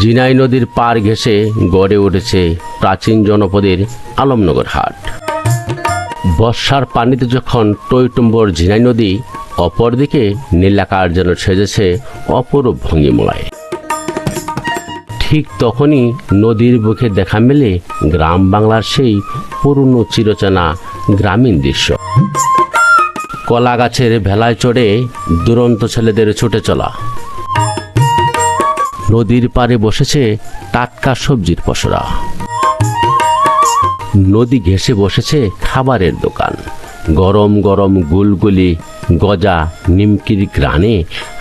ঝিনাই নদীর পার ঘেঁষে গড়ে উঠেছে প্রাচীন জনপদের আলমনগর হাট। বর্ষার পানিতে যখন টইটুম্বর ঝিনাই নদী, অপরদিকে নীলাকার যেন সেজেছে অপরূপ ভঙ্গিময়। ঠিক তখনই নদীর বুকে দেখা মেলে গ্রাম বাংলার সেই পুরনো চিরচেনা গ্রামীণ দৃশ্য। কলা গাছের ভেলায় চড়ে দুরন্ত ছেলেদের ছুটে চলা, নদীর পাড়ে বসেছে টাটকা সবজির পসরা, নদী ঘেঁষে বসেছে খাবারের দোকান, গরম গরম গুলগুলি গজা নিমকির গ্রানে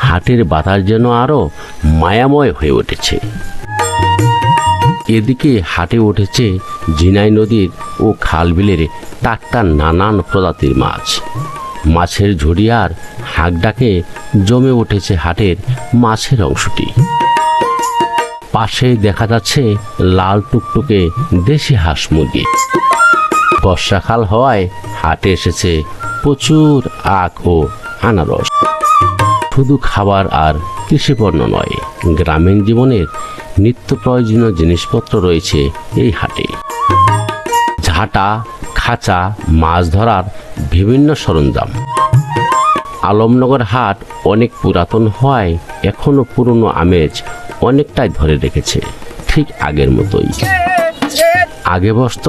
হাটের বাতাস যেন আরো মায়াময় হয়ে উঠেছে। এদিকে হাটে উঠেছে ঝিনাই নদীর ও খালবিলের টাটকা নানান প্রজাতির মাছ। মাছের ঝুড়ি আর হাঁক ডাকে জমে উঠেছে হাটের মাছের অংশটি। পাশে দেখা যাচ্ছে লাল টুকটুকে দেশি হাঁস মুরগি। বর্ষাকাল হওয়ায় হাটে এসেছে প্রচুর আখ ও আনারস। শুধু খাবার আর কৃষিপণ্য নয়, গ্রামীণ জীবনের নিত্য প্রয়োজনীয় জিনিসপত্র রয়েছে এই হাটে। ঝাঁটা, খাঁচা, মাছ ধরার বিভিন্ন সরঞ্জাম। আলমনগর হাট অনেক পুরাতন হওয়ায় এখনো পুরনো আমেজ অনেকটাই ধরে রেখেছে, ঠিক আগের মতোই। আগে বসত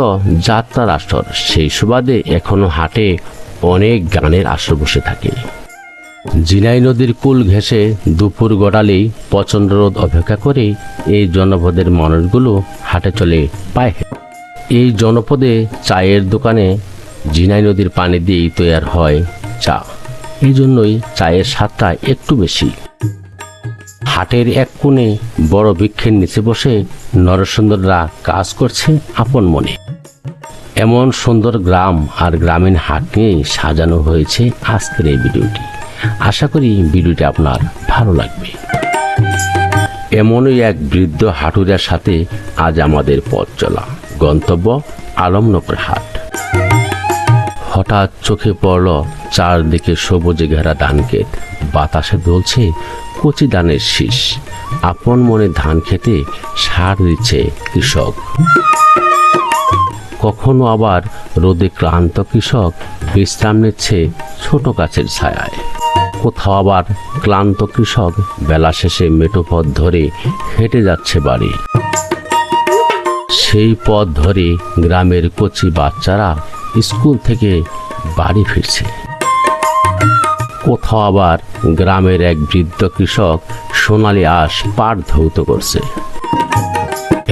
যাত্রার আসর, সেই সুবাদে এখনো হাটে অনেক গানের আসর বসে থাকে। ঝিনাই নদীর কুল ঘেঁষে দুপুর গড়ালেই প্রচণ্ড রোদ অপেক্ষা করে এই জনপদের মানুষগুলো হাটে চলে পায়ে। এই জনপদে চায়ের দোকানে ঝিনাই নদীর পানি দিয়েই তৈরি হয় চা, এই জন্যই চায়ের স্বাদটা একটু বেশি। হাটের এক কোণে বড় বৃক্ষের নিচে বসে নরসুন্দররা কাজ করছে আপন মনে। এমন সুন্দর গ্রাম আর গ্রামীণ হাট নিয়েই সাজানো হয়েছে আজকের এই ভিডিওটি। আশা করি ভিডিওটি আপনার ভালো লাগবে। এমনই এক বৃদ্ধ হাটুরিয়ার সাথে আজ আমাদের পথ চলা, গন্তব্য আলমনগর হাট। হঠাৎ চোখে পড়ল চারদিকে সবুজে ঘেরা ধানক্ষেত, বাতাসে দুলছে কচি ধানের শীষ। আপন মনে ধান খেতে সার দিচ্ছে কৃষক। কখনো আবার রোদে ক্লান্ত কৃষক বিশ্রাম নিচ্ছে ছোট গাছের ছায়ায়। কোথাও আবার ক্লান্ত কৃষক বেলা শেষে মেঠো পথ ধরে হেঁটে যাচ্ছে বাড়ি। সেই পথ ধরে গ্রামের কচি বাচ্চারা স্কুল থেকে বাড়ি ফিরছে। কোথাও আবার গ্রামের এক বৃদ্ধ কৃষক সোনালি আঁশ পাট ধৌত করছে।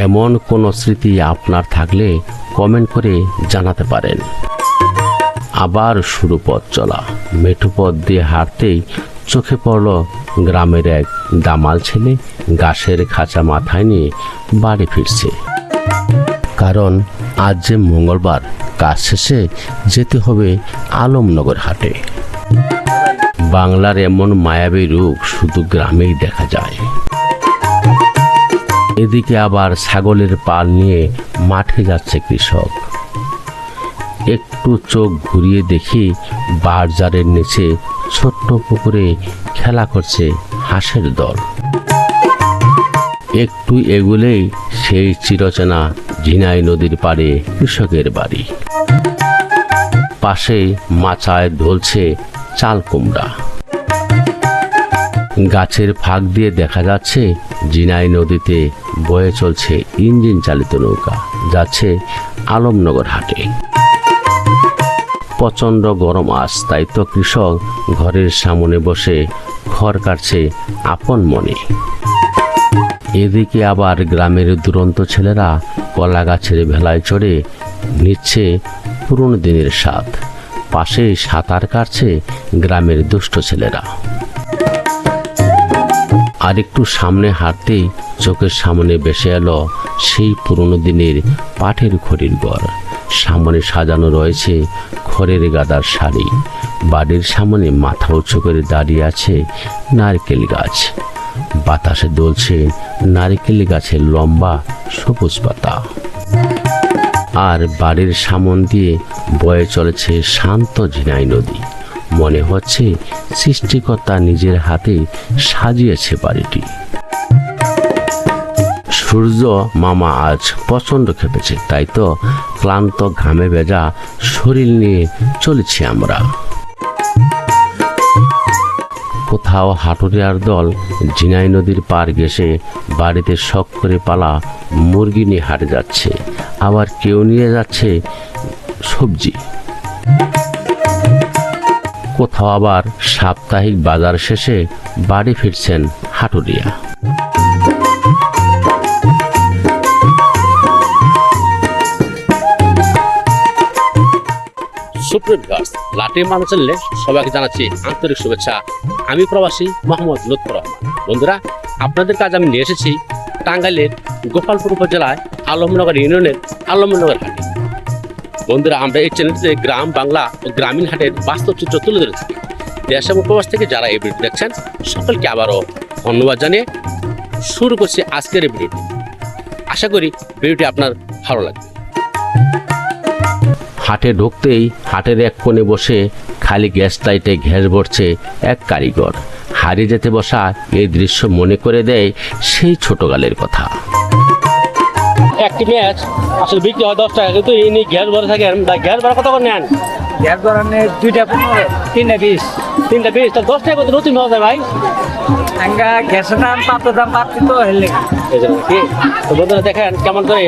এমন কোনো স্মৃতি আপনার থাকলে কমেন্ট করে জানাতে পারেন। আবার শুরু পথ চলা। মেঠো পথ দিয়ে হাঁটতেই চোখে পড়ল গ্রামের এক দামাল ছেলে ঘাসের খাঁচা মাথায় নিয়ে বাড়ি ফিরছে। কারণ আজ যে মঙ্গলবার, কাজ শেষে যেতে হবে আলমনগর হাটে। বাংলার এমন মায়াবী রূপ শুধু গ্রামেই দেখা যায়। এদিকে আবার ছাগলের পাল নিয়ে মাঠে যাচ্ছে কৃষক। একটু চোখ ঘুরিয়ে দেখি বাজারের নিচে ছোট্ট পুকুরে খেলা করছে হাঁসের দল। একটু এগুলেই সেই চিরচেনা ঝিনাই নদীর পাড়ে কৃষকের বাড়ি। পাশে মাচায় ঢলছে চাল কুমড়া। গাছের ফাঁক দিয়ে দেখা যাচ্ছে ঝিনাই নদীতে বয়ে চলছে ইঞ্জিন চালিত নৌকা, যাচ্ছে আলমনগর হাটে। প্রচণ্ড গরম আজ, তাই তো কৃষক ঘরের সামনে বসে খড় কাটছে আপন মনে। এদিকে আবার গ্রামের দুরন্ত ছেলেরা কলা গাছের ভেলায় চড়ে নিচ্ছে পুরনো দিনের স্বাদ। পাশে সাঁতার কাটছে গ্রামের দুষ্ট ছেলেরা। আর একটু সামনে হাঁটতেই চোখের সামনে ভেসে এলো সেই পুরনো দিনের পাটের খড়ির ঘর। সামনে সাজানো রয়েছে খড়ের গাদার শাড়ি। বাড়ির সামনে মাথা উঁচু করে দাঁড়িয়ে আছে নারকেল গাছ। বাতাসে দুলছে নারকেল গাছের লম্বা সবুজ পাতা। আর বাড়ির সামন দিয়ে বয়ে চলেছে শান্ত ঝিনাই নদী। মনে হচ্ছে সৃষ্টিকর্তা নিজের হাতে সাজিয়েছে বাড়িটি। সূর্য মামা আজ প্রচণ্ড খেপেছে, তাই তো ক্লান্ত ঘামে ভেজা শরীর নিয়ে চলেছি আমরা। কোথাও হাটুরিয়ার দল ঝিনাই নদীর পার ঘেঁষে বাড়িতে শখ করে পালা মুরগি নিয়ে হাটে যাচ্ছে, আবার কেউ নিয়ে যাচ্ছে সবজি। কোথাও আবার সাপ্তাহিক বাজার শেষে বাড়ি ফিরছেন হাটুরিয়া। সুপ্রিভিউয়ার্স, লাটিম বাংলা চ্যানেলে সবাইকে জানাচ্ছি আন্তরিক শুভেচ্ছা। আমি প্রবাসী মোহাম্মদ লুৎফর রহমান। বন্ধুরা, আপনাদের কাছে আমি নিয়ে এসেছি টাঙ্গাইলের গোপালপুর উপজেলায় আলমনগর ইউনিয়নের আলমনগর হাটে। বন্ধুরা, আমরা এই চ্যানেলটিতে গ্রাম বাংলা ও গ্রামীণ হাটের বাস্তব চিত্র তুলে ধরে থাকি। দেশ এবং প্রবাস থেকে যারা এই ভিডিও দেখছেন সকলকে আবারও ধন্যবাদ জানিয়ে শুরু করছি আজকের এই ভিডিওটি। আশা করি ভিডিওটি আপনার ভালো লাগবে। হাটে ঢুকতেই হাটের এক কোণে বসে খালি গ্যাস লাইটে ঘ্যাস ভরছে এক কারিগর। হারিয়ে যেতে বসা এই দৃশ্য মনে করে দেয় সেই ছোটকালের কথা। একটি ম্যাচ আসলে বিক্রি হয় 10 টাকা, কিন্তু ইনি গ্যাস ভরে থাকেন। গ্যাস ভরা কত করে নেন? গ্যাস ধরনে 2টা 15, 3টা 20। 3টা 20, তা 10 টাকা কত নতুন হওয়া যায় ভাই? আঙ্গা গ্যাসের দাম পাত্রের দাম বাড়তি তো হেলে। এই জন্য কি তো বন্ধুরা দেখেন কেমন করে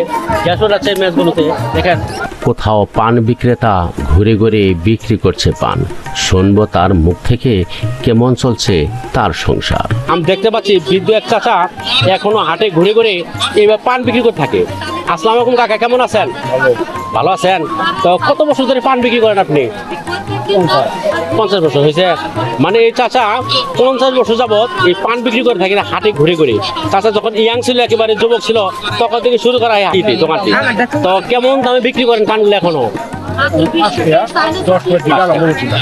গ্যাস ভরাচ্ছে ম্যাচগুলোতে। দেখেন কোথাও পান বিক্রেতা ঘুরে ঘুরে বিক্রি করছে পান। শুনবো তার মুখ থেকে কেমন চলছে তার সংসার। আমি দেখতে পাচ্ছি বৃদ্ধ এক চাচা এখনো হাটে ঘুরে ঘুরে এইবার পান বিক্রি করে থাকে। আসসালামু আলাইকুম কাকা, কেমন আছেন? ভালো আছেন? তো কত বছর ধরে পান বিক্রি করেন আপনি? 50 বছর হয়েছে। মানে এই চাচা 50 বছর যাবৎ এই পান বিক্রি করে থাকি না হাটে ঘুরে ঘুরে। চাচা যখন ইয়াং ছিল, একেবারে যুবক ছিল, তখন থেকে শুরু করা হয় দোকানটি। তো কেমন দামে বিক্রি করেন পানগুলো এখনো?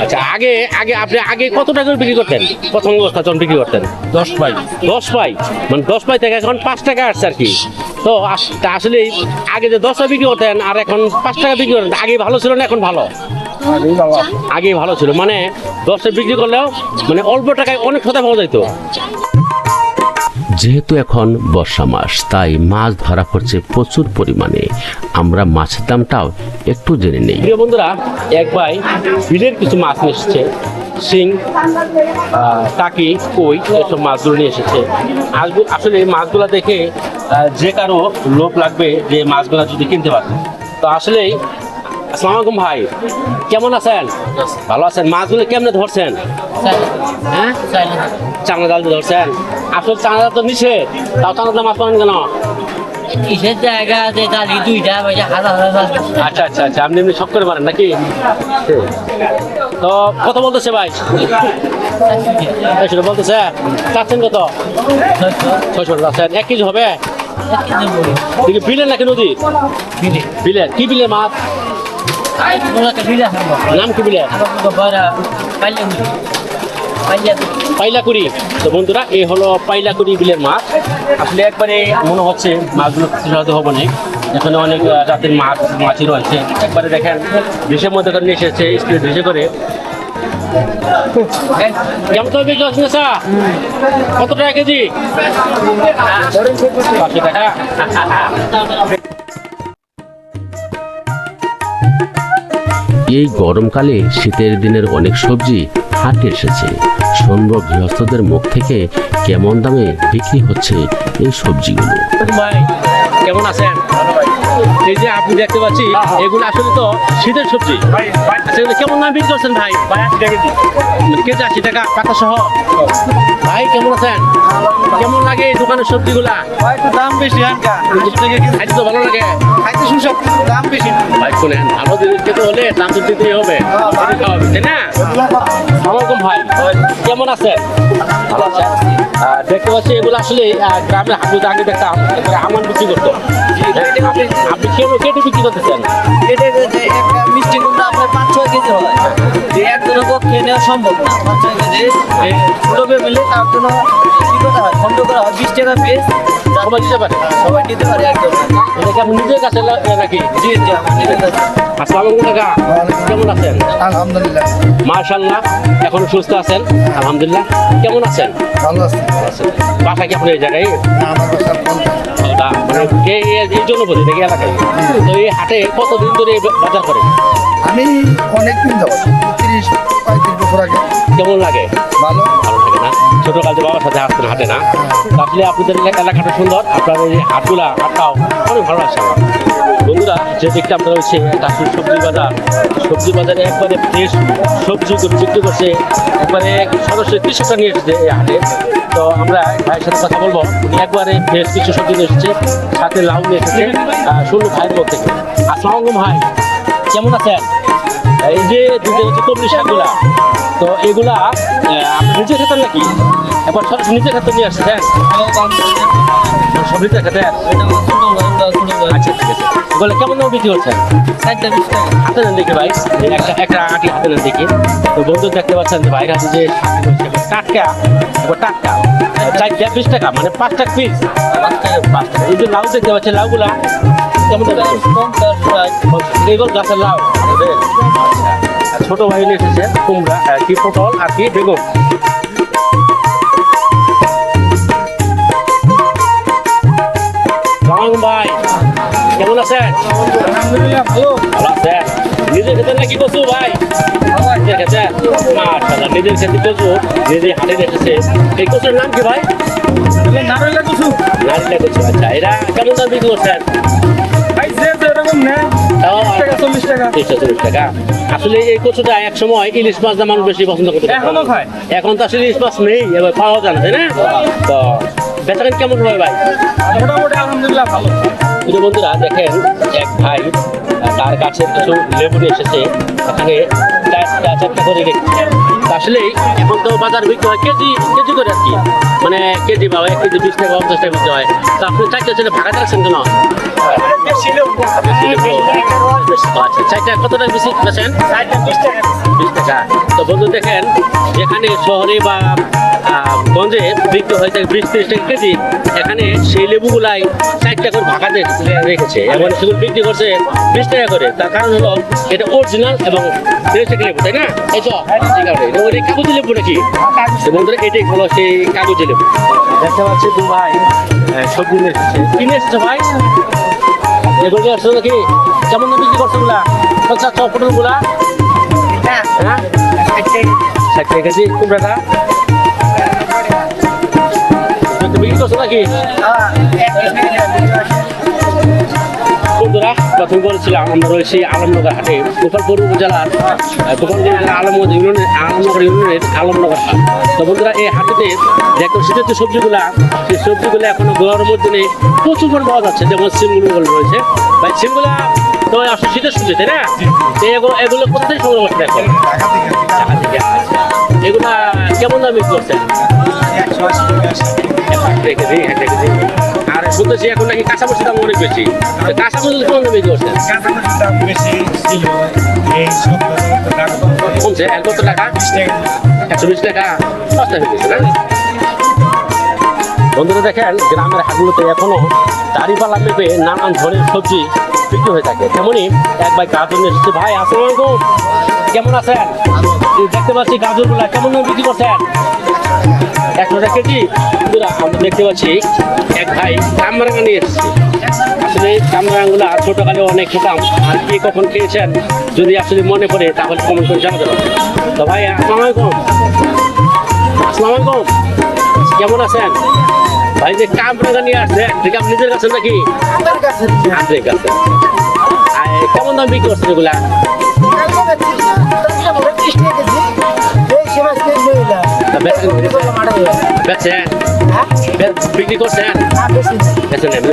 আচ্ছা, আগে আগে আপনি আগে কত টাকা করে বিক্রি করতেন? প্রথম অবস্থা যখন বিক্রি করতেন 10 পাই। 10 পাই মানে 10 পাই থেকে এখন 5 টাকা আসছে আর কি। তো আসলে আগে যে 10 বিক্রি করতেন আর এখন 5 টাকা বিক্রি করেন, আগে ভালো ছিল না এখন ভালো? আগে ভালো ছিল, মানে 10 বিক্রি করলেও মানে অল্প টাকায় অনেক কথা পাওয়া যেত। যেহেতু এখন বর্ষা মাস, তাই মাছ ধরা পড়ছে প্রচুর পরিমাণে। আমরা মাছের দামটাও একটু জেনে নেই। প্রিয় বন্ধুরা, এক ভাই বিলের কিছু মাছ নিয়ে এসেছে। শিং, টাকি, কই এসব মাছগুলো নিয়ে এসেছে। আসলে এই মাছগুলো দেখে যে কারো লোভ লাগবে যে মাছগুলো যদি কিনতে পারে। তো আসলেই আসসালামু আলাইকুম ভাই, কেমন আছেন? ভালো আছেন? মাছগুলো কেমনে ধরছেন? হ্যাঁ, চাংলা জাল দিয়ে ধরছেন। আসলে চাংলা জাল তো নিচে, তাও চাংলা জাল মাছ পাবেন কেন? কিসের জায়গা যে গাড়ি 2টা হাজার হাজার। আচ্ছা আচ্ছা আচ্ছা, আপনি এমনি শখ করে পারেন নাকি? তো কত বলতেছে ভাই? সেটা বলতেছে। চাচ্ছেন কত? 600 চাচ্ছেন। 1 কেজি হবে? বিলের নাকি নদী? বিলের। কি বিলের মাছ? নাম কি বিলের? পাইলাকুড়ি। তো বন্ধুরা, এই হলো পাইলাকুড়ি বিলের মাছ। আসলে একবারে মনে হচ্ছে মাছগুলো সহজে হবে না, এখানে অনেক জাতের মাছই রয়েছে। একবারে দেখেন দেশের মধ্যে করে নিয়ে এসেছে স্পিড ভেসে করে। কেমন তো বিক্রি হচ্ছে না? কত টাকা কেজি? 500 টাকা। এই গরমকালে শীতের দিনের অনেক সবজি হাটে এসেছে। শুনবো গৃহস্থদের মুখ থেকে কেমন দামে বিক্রি হচ্ছে এই সবজিগুলো। ভাই কেমন আছেন? এই যে আপনি দেখতে পাচ্ছি এগুলো আসলে তো শীতের সবজি। সেগুলো কেমন দামে বিক্রি করছেন ভাই? 80 টাকা কেজি। 80 টাকা পাতা সহ। ভাই কেমন আছেন? কেমন লাগে এই দোকানের সবজিগুলা? দাম বেশি। খাইতে তো ভালো লাগে, খাইতে সুস্বাদু, দাম বেশি। ভাই শোনেন, ভালো জিনিস খেতে হলে দাম তো দিতেই হবে, তাই না? আসসালামু ভাই, কেমন আছেন? ভালো আছেন? দেখতে পাচ্ছি এগুলো আসলে গ্রামের হাটুতে আগে দেখতাম আমার বিক্রি করতো। আপনি কেটে বিক্রি করতেছেন? মিষ্টি আপনার 5-6 কেজি হয়। একজনের পক্ষে নেওয়া সম্ভব না। 5 কেজি ছোট ফ্যামিলি তার জন্য কি করা হয়, খন্ড করা হয় 20 টাকা পিস। সবাই দিতে পারে? সবাই নিতে পারে একদম। এটা কি আপনি নিজের কাছে নাকি? জি জি আমার নিজের কাছে। আসসালামু আলাইকুম কাকা, কেমন আছেন? আলহামদুলিল্লাহ মাশাআল্লাহ, এখন সুস্থ আছেন? আলহামদুলিল্লাহ। কেমন আছেন? ভালো আছি। বাসা কি আপনার এই জায়গায়? না, আমার বাসা কোনটা? ওটা মানে এই জন্য বলি দেখি এলাকায়। তো এই হাটে কতদিন ধরে এই বাজার করেন? আমি অনেকদিন যাব 30-35 বছর আগে। কেমন লাগে? ভালো। ভালো লাগে না? ছোটকাল থেকে বাবার সাথে আসতেন হাটে না? তো আসলে আপনাদের এলাকাটা সুন্দর, আপনার এই হাটটাও অনেক ভালো লাগছে আমার। বন্ধুরা, যে দিকটা আমরা রয়েছে এটা আসলে সবজি বাজার। সবজি বাজারে একবারে ফ্রেশ সবজি বিক্রি করছে, একবারে সরাসরি কৃষকরা নিয়ে এসেছে এই হাটে। তো আমরা ভাইয়ের সাথে কথা বলবো, উনি একবারে ফ্রেশ কিছু সবজি নিয়ে এসেছে, সাথে লাউ নিয়ে এসেছে শূন্য ভাইয়ের মধ্যে থেকে। আসসালামু আলাইকুম ভাই, কেমন আছেন? এই যে কবলি শাকগুলা, তো এগুলা আপনি নিজে খেতেন নাকি? একবার সরাসরি নিজে খেতে নিয়ে আসছেন? সব নিজে খেতেন? আচ্ছা ঠিক আছে। এগুলো কেমন দাম বিক্রি করছেন? 20 টাকা। হাতে নেন দেখি ভাই, একটা আটি হাতে নেন দেখি। তো বন্ধু দেখতে পাচ্ছেন যে ভাইয়ের হাতে যে শাক রয়েছে, টাটকা, টাটকা 20 টাকা, মানে 5 টাকা পিস। 5 টাকা। এই যে লাউ দেখতে পাচ্ছেন, লাউগুলা কেমন দাম? 50 টাকা। এগুলো গাছের লাউ আমাদের। আচ্ছা, আর ছোট ভাই নিয়ে এসেছে কুমড়া, কি পটল আর কি বেগুন। সালাম ভাই, কেমন আছেন? আলহামদুলিল্লাহ ভালো। ভালো আছেন? নিজের খেতেন নাকি কচু ভাই? নিজের খেতেন? মাশাআল্লাহ, নিজের খেতে কচু, নিজে হাটে এসেছে। এই কচুর নাম কি ভাই? নারকেল কচু। নারিলা কচু। আচ্ছা, এরা কেমন দাম বিক্রি করছেন? ভাই যে এরকম নেয় তাও 40 টাকা। 30-40 টাকা। আসলে এই কচুটা এক সময় ইলিশ মাছ দিয়ে মানুষ বেশি পছন্দ করতো। এখনো খায়। এখন তো আসলে ইলিশ মাছ নেই, এবার পাওয়া যায় না, তাই না? তো বেচাকেন কেমন হয় ভাই? মোটামুটি আলহামদুলিল্লাহ ভালো। প্রিয় বন্ধুরা, দেখেন এক ভাই তার কাছে কিছু লেবু নিয়ে এসেছে, এখানে 4টা করে রেখেছে। আসলে এখন তো বাজার বিক্রি হয় কেজি কেজি করে আর কি, মানে কেজি বা 1 কেজি 20 টাকা 50 টাকা বিক্রি হয়। তো আপনি 4টা ছেলে ভাড়া রাখছেন কেন? আচ্ছা, 4টা কত টাকা বেশি বেচেন? 20 টাকা। তো বন্ধু দেখেন, যেখানে শহরে বা গঞ্জে বিক্রি হয় 20-30 টাকা কেজি, এখানে সেই লেবুগুলাই 4 টাকা করে ভাগা রেখেছে এবং সেগুলো বিক্রি করছে 20 টাকা করে। তার কারণ হলো এটা অরিজিনাল এবং ফ্রেশ লেবু, তাই না? এই তো ঠিক আছে, ওই কাগজি লেবু নাকি? তো বন্ধুরা, এটাই হলো সেই কাগজি লেবু। দেখতে পাচ্ছি দু ভাই সবজি নিয়ে এসেছে। কি নিয়ে এসেছে ভাই? এগুলো আসছে নাকি? কেমন দাম বিক্রি করছে ওগুলা? পটলগুলা? হ্যাঁ, 60 টাকা কেজি। কুমড়াটা বিক্রি করছে নাকি? বন্ধুরা, প্রথমে বলেছিলাম আমরা রয়েছি আলমনগর হাটে, গোপালপুর উপজেলার আলমনগর ইউনিয়নের আলমনগর হাট। তো বন্ধুরা, এই হাটেতে দেখো শীতের যে সবজিগুলা, সেই সবজিগুলো এখনো গরমের মধ্যে নেই, প্রচুর পরিমাণ পাওয়া যাচ্ছে। যেমন সিমগুলো রয়েছে ভাই, সিমগুলা তো আসলে শীতের সবজি, তাই না? এগুলো কোথা থেকে সংগ্রহ করছে এখন? ঢাকা থেকে। এগুলা কেমন দাম বিক্রি করছেন? 1 কেজি। আর শুনতেছি এখন নাকি কাঁচামরিচের দাম অনেক বেশি। কাঁচামরিচ কেমন দাম বিক্রি করছেন? কমছে কত টাকা? 120 টাকা। সস্তা হয়ে গেছে না? বন্ধুরা দেখেন, গ্রামের হাটগুলোতে এখনো দাঁড়িপাল্লা মেপে নানান ধরনের সবজি বিক্রি হয়ে থাকে। তেমনই এক ভাই গাজর নিয়ে এসেছে। ভাই আসসালামু আলাইকুম, কেমন আছেন? দেখতে পাচ্ছি গাজরগুলা কেমন দাম বিক্রি করছেন? 100 টাকা কেজি। বন্ধুরা, আমরা দেখতে পাচ্ছি এক ভাই কামরাঙা নিয়ে এসেছে। আসলে কামরাঙাগুলো ছোটকালে অনেক খেতাম, আর কে কখন খেয়েছেন যদি আসলে মনে পড়ে তাহলে কমেন্ট করে জানাতে পারবেন। তো ভাই আসসালামু আলাইকুম। আসসালামু আলাইকুম, কেমন আছেন? ভাই যে কামরাঙা নিয়ে আসছেন, ঠিক আপনি নিজের কাছে নাকি? আপনার কাছে। কেমন দাম বিক্রি করছেন এগুলা? বেচেন? বিক্রি করছেন?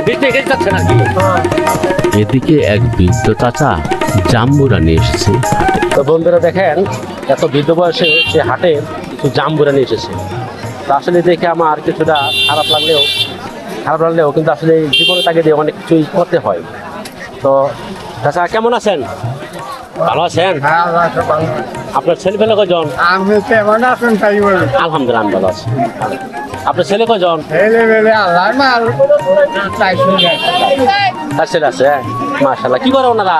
বিক্রি করছেন আর কি। এদিকে এক বৃদ্ধ চাচা জাম্বুরা নিয়ে এসেছে। তো বন্ধুরা দেখেন, এত বৃদ্ধ বয়সে সে হাটে কিছু জাম্বুরা নিয়ে এসেছে। তো আসলে দেখে আমার কিছুটা খারাপ লাগলেও কিন্তু আসলে জীবনে তাকে দিয়ে অনেক কিছুই করতে হয়। তো চাচা কেমন আছেন? ভালো আছেন? আপনার ছেলে ফেলে কজন? আমি কেমন আছেন তাই বলুন। আলহামদুলিল্লাহ আমি ভালো আছি। আপনার ছেলে কজন? ছেলে বেলে আল্লাহ মাল তাই শুনে তার ছেলে আছে, মাশাআল্লাহ। কি করে ওনারা?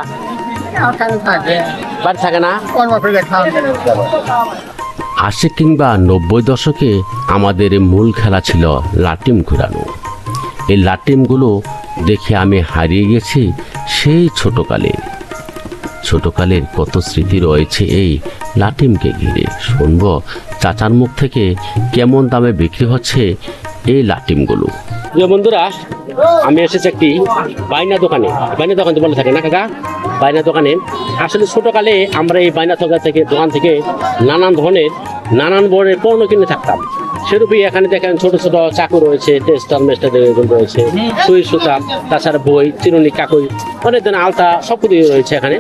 ওখানে থাকে বাড়ি থাকে না? কর্মফিরে খাওয়া ৮০ কিংবা ৯০ দশকে আমাদের মূল খেলা ছিল লাটিম ঘুরানো। এই লাটিমগুলো দেখে আমি হারিয়ে গেছি সেই ছোটকালের কত স্মৃতি রয়েছে এই লাটিমকে ঘিরে। শুনব চাচার মুখ থেকে কেমন দামে বিক্রি হচ্ছে এই লাটিমগুলো। প্রিয় বন্ধুরা, আমি এসেছি একটি বাইনা দোকানে তো বলে থাকে না কাকা, বাইনা দোকানে। আসলে ছোটকালে আমরা এই বাইনা দোকান থেকে নানান ধরনের পণ্য কিনে থাকতাম। সেরূপই এখানে দেখেন ছোট ছোট চাকু রয়েছে, টেস্টার মেস্টার রয়েছে, সুই সুতা, তাছাড়া বই, চিরুনি, কাকুই, অনেক ধরনের আলতা, সব কিছু রয়েছে এখানে।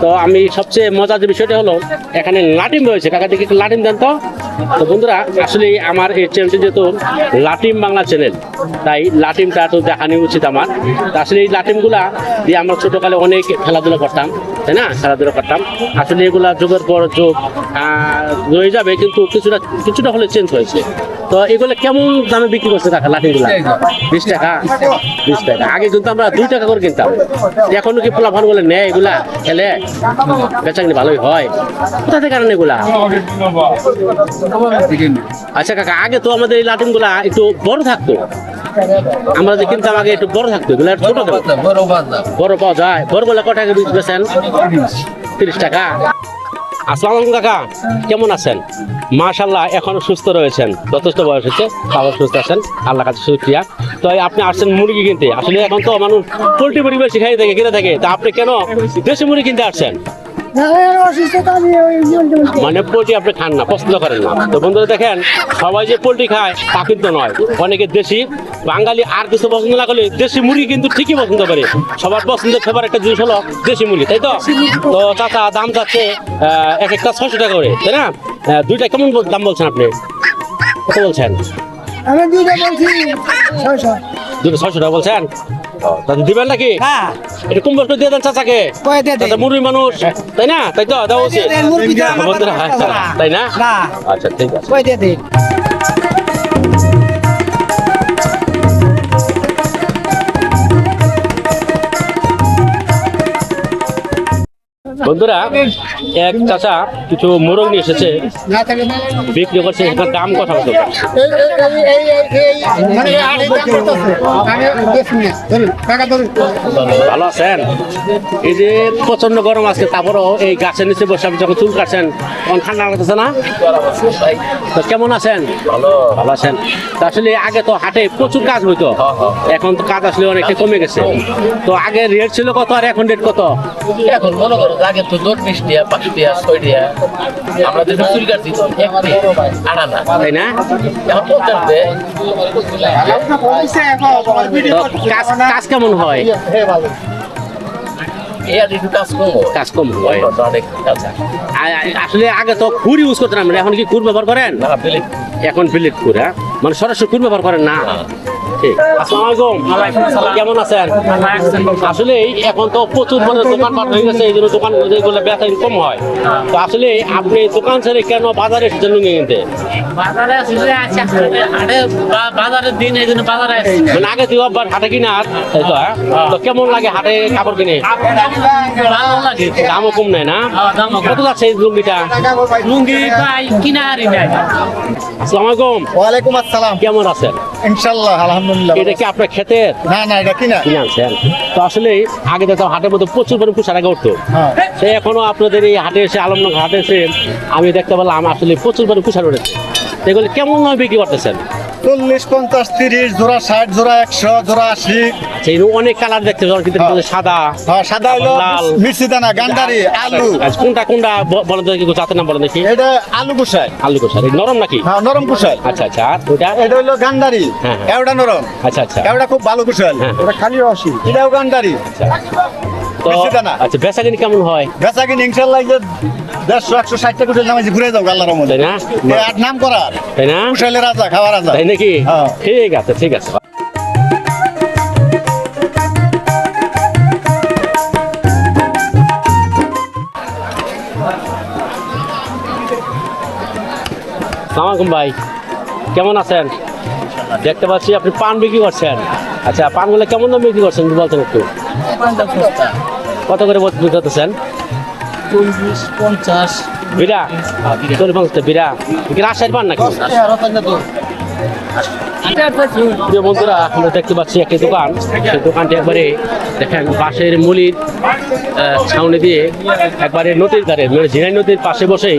তো আমি সবচেয়ে মজার যে বিষয়টা হলো এখানে লাটিম রয়েছে। কাকা দিকে একটু লাটিম দেন তো। তো বন্ধুরা, আসলে আমার এই চ্যানেলটি যেহেতু লাটিম বাংলা চ্যানেল, তাই লাটিমটা একটু দেখানো উচিত আমার। তো আসলে এই লাটিমগুলা দিয়ে আমরা ছোটকালে অনেক খেলাধুলা করতাম, তাই না? আসলে এগুলা যুগের পর যুগ রয়ে যাবে, কিন্তু কিছুটা হলে চেঞ্জ হয়েছে। তো এগুলো কেমন দামে বিক্রি করছে কাকা লাঠিগুলা? 20 টাকা। আগে কিন্তু আমরা 2 টাকা করে কিনতাম। এখনো কি ফলাফল বলে নেয় এগুলা খেলে? বেচা কিনে ভালোই হয়। কোথা থেকে আনেন এগুলা? আচ্ছা কাকা, আগে তো আমাদের এই লাঠিগুলা একটু বড় থাকতো। আমরা যে কিনতাম আগে একটু বড় থাকতো, এগুলো ছোট বড় পাওয়া যায়। বড়গুলা কত টাকা বেচেন? 30 টাকা। আসসালামু আলাইকুম কাকা, কেমন আছেন? মাশাআল্লাহ, এখনো সুস্থ রয়েছেন, যথেষ্ট বয়স হচ্ছে, আবার সুস্থ আছেন, আল্লাহ কাছে শুকরিয়া। তো আপনি আসছেন মুরগি কিনতে। আসলে এখন তো মানুষ পোল্ট্রি পরিবেশ কিনে থাকে, তা আপনি কেন দেশি মুরগি কিনতে আসছেন? মানে পোল্ট্রি আপনি খান না, পছন্দ করেন না। তো বন্ধুরা দেখেন, সবাই যে পোল্ট্রি খায় তা কিন্তু নয়। অনেকে দেশি বাঙালি আর কিছু পছন্দ না করলে দেশি মুরগি কিন্তু ঠিকই পছন্দ করে। সবার পছন্দের ফেভার একটা জিনিস হলো দেশি মুরগি, তাই তো? তো চাচা দাম যাচ্ছে এক একটা 600 টাকা করে, তাই না? দুইটা কেমন দাম বলছেন আপনি? কত বলছেন? আমি দুইটা বলছি 600 দুটো 600 টাকা বলছেন? তাহলে দিবেন নাকি? হ্যাঁ এটা কম বস্তু দিয়ে দেন চাচাকে। চাচা মুরগি মানুষ, তাই না? তাই তো দেওয়া উচিত বন্ধুরা, তাই না? আচ্ছা ঠিক আছে। বন্ধুরা, এক চাচা কিছু মোরগ নিয়ে এসেছে, বিক্রি করছে। এটার দাম কথা বলতে ভালো আছেন? এই যে প্রচন্ড গরম আজকে, তারপরও এই গাছের নিচে বসে আপনি যখন চুল কাটছেন তখন ঠান্ডা লাগতেছে না? তো কেমন আছেন? ভালো আছেন। তো আসলে আগে তো হাটে প্রচুর কাজ হইতো, এখন তো কাজ আসলে অনেকটা কমে গেছে। তো আগে রেট ছিল কত আর এখন রেট কত? এখন মনে করো আগে তো 20 টাকা 5 টাকা 6 টাকা আমরা তো চুরি কাটছি 1 টাকা আনা না, তাই না? এখন 50 দেয়। তো কাজ কেমন হয়? কাজ কম হয়। আসলে আগে তো খুর ইউজ করতেন আমরা, এখন কি খুর ব্যবহার করেন? এখন বিলেট খুর, মানে সরাসরি খুর ব্যবহার করেন না। আসসালামু আলাইকুম, কেমন আছেন? আসলে এখন তো প্রচুর দোকানপাট হয়ে গেছে, এই জন্য দোকান বেচা কম হয়। তো আসলে আপনি দোকান ছেড়ে কেন বাজারে এসেছেন লুঙ্গি কিনতে? বাজারের দিন এই জন্য বাজারে মানে আগে তুই আবার হাটে কিনা, তাই তো? তো কেমন লাগে হাটে কাপড় কিনে? ভালো লাগে, দামও কম নেয় না? কত যাচ্ছে এই লুঙ্গিটা? লুঙ্গি ভাই কিনারি নাই। আসসালামু আলাইকুম। ওয়ালাইকুম আসসালাম। কেমন আছেন? ইনশাআল্লাহ আলহামদুলিল্লাহ। এটা কি আপনার ক্ষেতের? না এটা কিনা। কিনে আনছেন? তো আসলে আগে দেখতাম হাটের মধ্যে প্রচুর পরিমাণ কুসার আগে উঠতো। সে এখনো আপনাদের এই হাটে এসে, আলমনগর হাটে এসে আমি দেখতে পেলাম আসলে প্রচুর পরিমাণ কুসার উঠেছে। এগুলো কেমন ভাবে বিক্রি করতেছেন? 40, 50, 30, জোড়া 60, জোড়া 100, জোড়া 80। সেই অনেক কালার দেখতে পাবেন, কিন্তু সাদা, সাদা হলো লাল, মির্চি দানা, গান্ধারি, আলু। আচ্ছা, কোনটা বলেন দেখি, জাতের নাম বলেন দেখি। এটা আলু কুসাই। আলু কুসার নরম নাকি? হ্যাঁ নরম কুসাই। আচ্ছা আচ্ছা। আর ওইটা? এটা হলো গান্ধারি, হ্যাঁ। এটা নরম। আচ্ছা আচ্ছা। এটা খুব ভালো কুসাই। হ্যাঁ। এটা খালি 80। এটাও গান্ধারি। তো মির্চি দানা। আচ্ছা, বেচা কিনি কেমন হয়? বেচা কিনে ইনশাআল্লাহ 150, 160 টাকা কুসাই নামাজি ঘুরে যাও আল্লাহর রহমতে। তাই না? আর নাম করা, তাই না? কুসাইলের রাজা, খাওয়া রাজা। তাই নাকি? হ্যাঁ। ঠিক আছে ঠিক আছে। আসসালামু আলাইকুম ভাই, কেমন আছেন? দেখতে পাচ্ছি আপনি পান বিক্রি করছেন। আচ্ছা, পানগুলো কেমন দাম বিক্রি করছেন বলতেন একটু? পানটা সস্তা, কত করে বিক্রি করতেছেন? 40-50। বিড়া 40-50 বিড়া কি রাজশাহীর পান নাকি? প্রিয় বন্ধুরা, আমরা দেখতে পাচ্ছি একটি দোকান। সেই দোকানটি একবারে দেখেন বাঁশের মুলির ছাউনি দিয়ে একবারে নদীর ধারে, মানে ঝিনাই নদীর পাশে বসে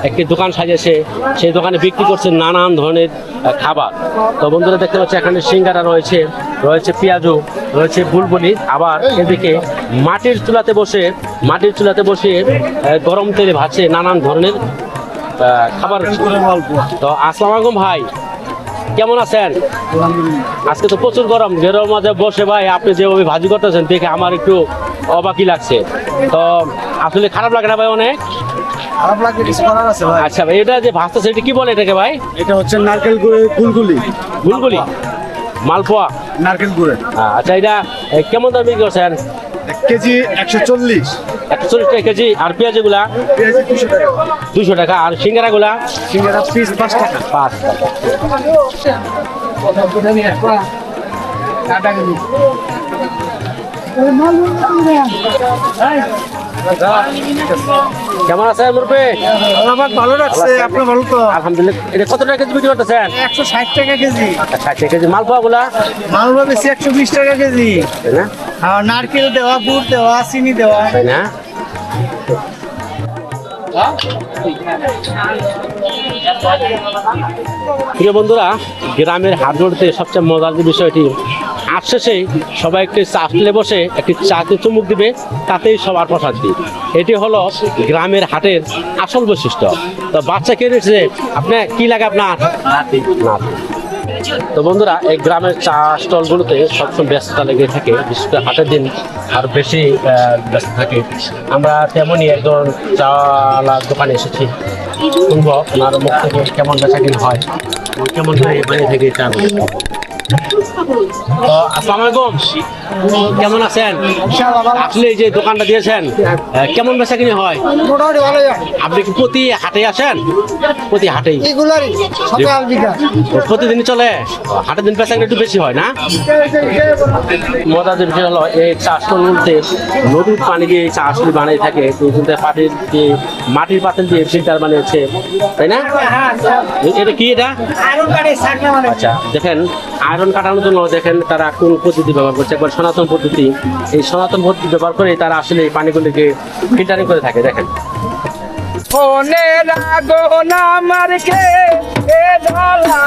একটি দোকান সাজিয়েছে। সেই দোকানে বিক্রি করছে নানান ধরনের খাবার। তো বন্ধুরা দেখতে পাচ্ছি এখানে সিঙ্গারা রয়েছে, রয়েছে পেঁয়াজু, রয়েছে বুলবুলি, আবার এদিকে মাটির চুলাতে বসে গরম তেলে ভাজছে নানান ধরনের খাবার। তো আসসালামু আলাইকুম ভাই, কেমন আছেন? আজকে তো প্রচুর গরম, গরমের মাঝে বসে ভাই আপনি যেভাবে ভাজি করতেছেন দেখে আমার একটু অবাকই লাগছে। তো আসলে খারাপ লাগে না ভাই অনেক? খারাপ লাগবে, কিছু করার আছে ভাই। আচ্ছা ভাই, এটা যে ভাজতেছে এটা কি বলে এটাকে ভাই? এটা হচ্ছে নারকেল গুলগুলি, গুলগুলি, মালপোয়া। নারকেল গুড়ের আচ্ছা, এটা কেমন দাম বিক্রি করছেন? 1 কেজি 140, 140 টাকা কেজি। আর পেঁয়াজ এগুলা পেঁয়াজি 200 টাকা, 200 টাকা। আর সিঙ্গারা গুলা সিঙ্গারা পিস 5 টাকা। 5 টাকা। কেমন আছেন মুরব্বি? আমার ভালো লাগছে, আপনার ভালো তো? আলহামদুলিল্লাহ। এটা কত টাকা কেজি বিক্রি করতেছেন? 160 টাকা কেজি। 60 টাকা কেজি। মালপোয়া গুলা মালবা বেশি 120 টাকা কেজি। তাই না? আর নারকেল দেওয়া, গুড় দেওয়া, চিনি দেওয়া। তাই না? প্রিয় বন্ধুরা, গ্রামের হাটগুলোতে সবচেয়ে মজার যে বিষয়টি, আজ শেষে সবাই একটি চা টেলে বসে একটি চাতে চুমুক দিবে, তাতেই সবার প্রসাদ। এটি হলো গ্রামের হাটের আসল বৈশিষ্ট্য। তো বাচ্চা কে রয়েছে, আপনি কি লাগে আপনার? নাতি। তো বন্ধুরা, এই গ্রামের চা স্টলগুলোতে সবসময় ব্যস্ততা লেগে থাকে, বিশেষ করে হাটের দিন আর বেশি ব্যস্ত থাকে। আমরা তেমনই একজন চালার দোকানে এসেছি, শুনবো আপনার মুখ থেকে কেমন বেচাকেনা হয়, কেমন করে বানিয়ে থেকে চা। তো আসসালামু আলাইকুম, কেমন আছেন? আপনি এই যে দোকানটা দিয়েছেন, কেমন বেচাকেনা হয়? মোটামুটি ভালো যায়। আপনি কি প্রতি হাটে আসেন? প্রতি হাটেই এগুলারই সকাল বিকাল। প্রতিদিনই চলে? হাটের দিন বেচাকেনা একটু বেশি হয় না? মজার যে বিষয় হলো, এই চা স্টলগুলোতে নদীর পানি দিয়ে এই চা স্টল বানিয়ে থাকে। মাটির পাতিল দিয়ে ফিল্টার বানিয়েছে, তাই না? এটা কি? এটা আচ্ছা, দেখেন আয়রন কাটানোর জন্য দেখেন তারা কোন পদ্ধতি ব্যবহার করছে, একবার সনাতন পদ্ধতি। এই সনাতন পদ্ধতি ব্যবহার করে তারা আসলে এই পানিগুলিকে ফিল্টারিং করে থাকে। দেখেন, ফোনে রাগো না মারকে এ ঢালা